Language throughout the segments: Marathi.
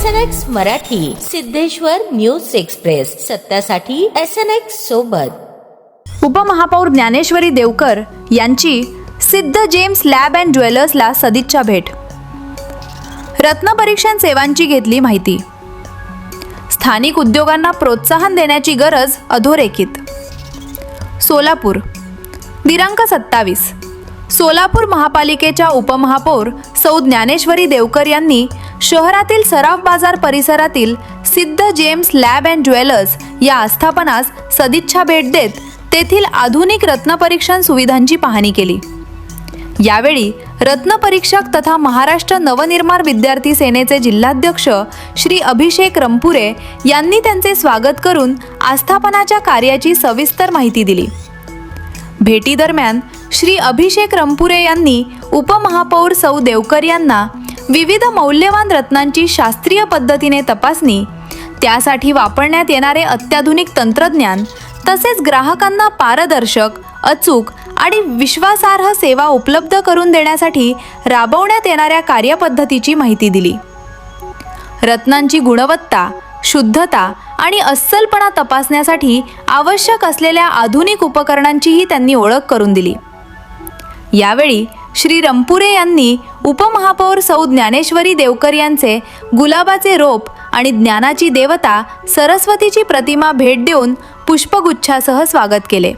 SNX Marathi, Siddheshwar news express, सत्यासाठी SNX सोबत। उपमहापौर ज्ञानेश्वरी देवकर यांची सिद्ध जेम्स लॅब अँड ज्वेलर्सला सदिच्छा भेट। रत्नपरीक्षण सेवांची घेतली माहिती। स्थानिक उद्योगांना प्रोत्साहन देण्याची गरज अधोरेखित। सोलापूर दिनांक 27 सोलापूर महापालिकेच्या उपमहापौर सौ ज्ञानेश्वरी देवकर यांनी शहरातील सराफ बाजार परिसरातील सिद्ध जेम्स लॅब अँड ज्वेलर्स या आस्थापनास सदिच्छा भेट देत तेथील आधुनिक रत्नपरीक्षण सुविधांची पाहणी केली। यावेळी रत्नपरीक्षक तथा महाराष्ट्र नवनिर्माण विद्यार्थी सेनेचे जिल्हाध्यक्ष श्री अभिषेक रंपुरे यांनी त्यांचे स्वागत करून आस्थापनाच्या कार्याची सविस्तर माहिती दिली। भेटीदरम्यान श्री अभिषेक रंपुरे यांनी उपमहापौर सौ देवकर यांना विविध मौल्यवान रत्नांची शास्त्रीय पद्धतीने तपासणी, त्यासाठी वापरण्यात येणारे अत्याधुनिक तंत्रज्ञान तसेच ग्राहकांना पारदर्शक, अचूक आणि विश्वासार्ह सेवा उपलब्ध करून देण्यासाठी राबवण्यात येणाऱ्या कार्यपद्धतीची माहिती दिली। रत्नांची गुणवत्ता, शुद्धता आणि अस्सलपणा तपासण्यासाठी आवश्यक असलेल्या आधुनिक उपकरणांचीही त्यांनी ओळख करून दिली। यावेळी श्री रंपुरे यांनी उपमहापौर सौ ज्ञानेश्वरी देवकर यांचे गुलाबाचे रोप आणि ज्ञानाची देवता सरस्वतीची प्रतिमा भेट देऊन पुष्पगुच्छासह स्वागत केले।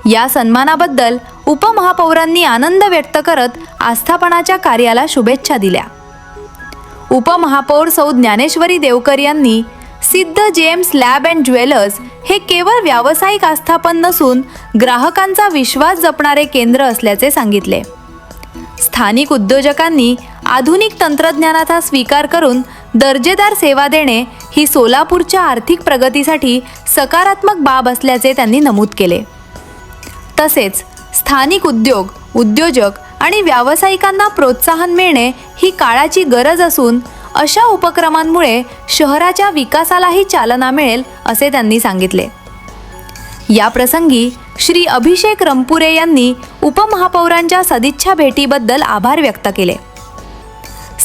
या सन्मानाबद्दल उपमहापौरांनी आनंद व्यक्त करत आस्थापनाच्या कार्याला शुभेच्छा दिल्या। उपमहापौर सौ ज्ञानेश्वरी देवकर यांनी सिद्ध जेम्स लॅब अँड ज्वेलर्स हे केवळ व्यावसायिक आस्थापन नसून ग्राहकांचा विश्वास जपणारे केंद्र असल्याचे सांगितले। स्थानिक उद्योजकांनी आधुनिक तंत्रज्ञानाचा स्वीकार करून दर्जेदार सेवा देणे ही सोलापूरच्या आर्थिक प्रगतीसाठी सकारात्मक बाब असल्याचे त्यांनी नमूद केले। तसेच स्थानिक उद्योजक आणि व्यावसायिकांना प्रोत्साहन मिळणे ही काळाची गरज असून अशा उपक्रमांमुळे शहराच्या विकासालाही चालना मिळेल असे त्यांनी सांगितले। या प्रसंगी श्री अभिषेक रंपुरे यांनी उपमहापौरांच्या सदिच्छा भेटीबद्दल आभार व्यक्त केले।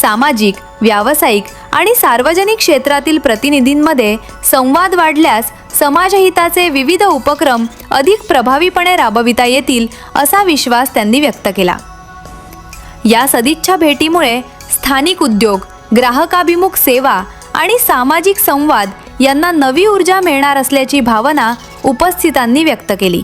सामाजिक, व्यावसायिक आणि सार्वजनिक क्षेत्रातील प्रतिनिधींमध्ये संवाद वाढल्यास समाजहिताचे विविध उपक्रम अधिक प्रभावीपणे राबविता येतील असा विश्वास त्यांनी व्यक्त केला। या सदिच्छा भेटीमुळे स्थानिक उद्योग, ग्राहकाभिमुख सेवा आणि सामाजिक संवाद यांना नवी ऊर्जा मिळणार असल्याची भावना उपस्थितांनी व्यक्त केली।